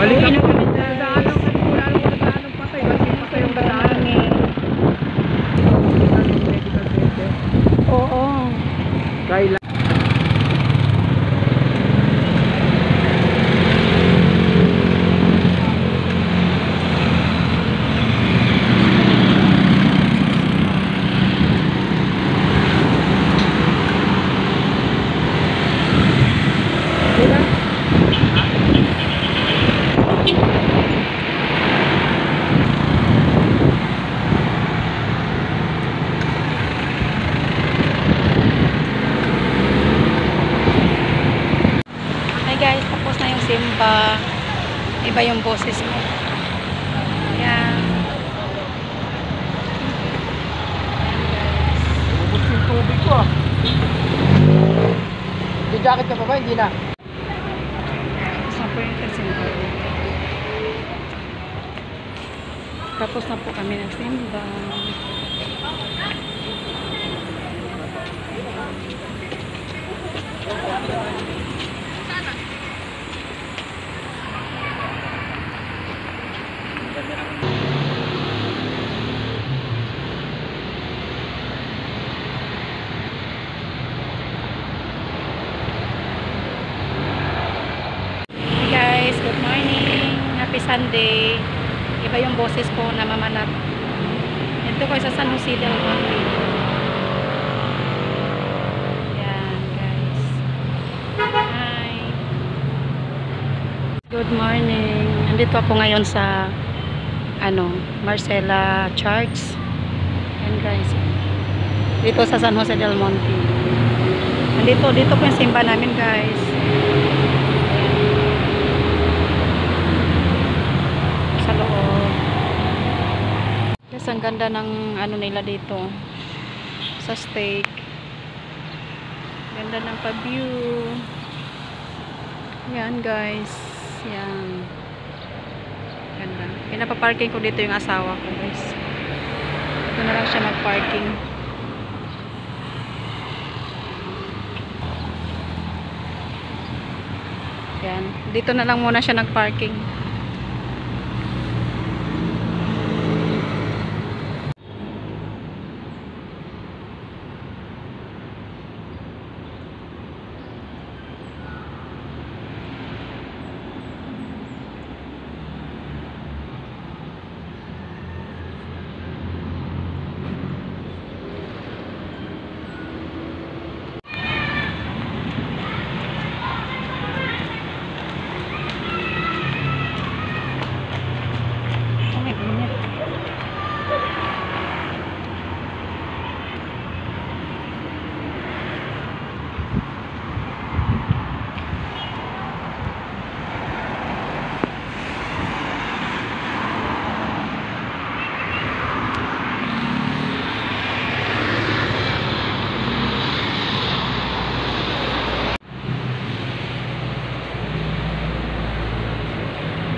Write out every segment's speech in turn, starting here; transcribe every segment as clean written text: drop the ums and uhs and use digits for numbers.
Balik Uwi na ako. kami, guys. Dadaanan ka. Wala nang dadaanan pa tayo. Balik pa tayo dadaanan. Medical center. Oo. Dahil Guys, tapos na yung simba. Iba yung boses ko. Ayan. ubos yung tubig ko ah. May jacket ka pa ba? Hindi na. Tapos na po yung simba. Tapos na po kami ng simba. Guys, good morning. Happy Sunday. Iba yung boses ko na mamanap. Ito ko sa San Jose del Monte. Yan, guys. Hi. Good morning. Nandito ako ngayon sa Marcela Church. Yan, guys. Dito sa San Jose del Monte. Dito po yung simba namin, guys. Ang ganda ng nila dito sa steak. Ganda ng pa-view. Yan, guys. Yan. Ganda. Pinapaparking ko dito yung asawa ko, guys. Dito na lang siya mag-parking. Yan. Dito na lang muna siya nag-parking.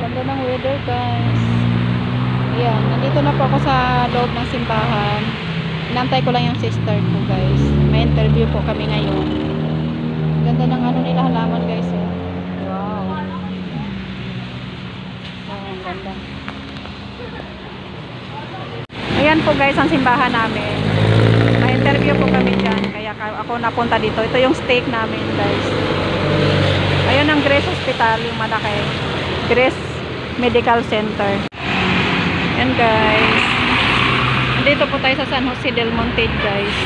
Ganda ng weather, guys. Ayan, nandito na po ako sa loob ng simbahan. Inantay ko lang yung sister ko, guys. May interview po kami ngayon. Ganda ng nila halaman, guys. Eh. Wow. Oh, ang ganda. Ayan po, guys, ang simbahan namin. May interview po kami dyan. Kaya ako napunta dito. Ito yung steak namin, guys. Ayun ang Grace Hospital, yung malaki. Grace Medical Center. Yan, guys. Dito po tayo sa San Jose del Monte, guys.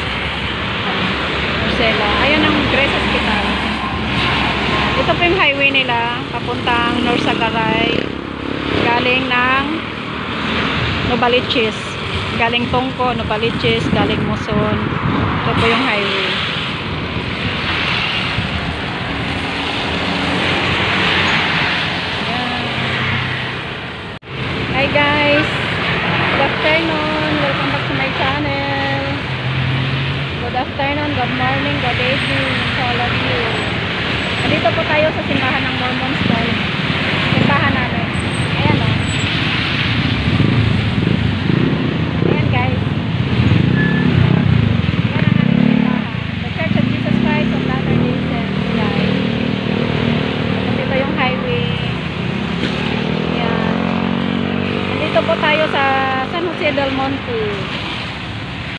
Marcela. Ayun ang Grace Hospital. Ito po yung highway nila papuntang Norsagaray. Galing ng Novaliches. Galing Tongko, Novaliches, galing Muson. Ito po yung highway. Hi guys, good afternoon, welcome back to my channel. Good afternoon, good morning, good evening to all of you. Nandito po tayo sa simbahan ng Mormons, guys. Simbahan namin. Ayan o. Ayan, guys. Ayan ang aming simbahan. The Church of Jesus Christ of Latter-day Saints, guys. Tapos ito yung highway. Monte.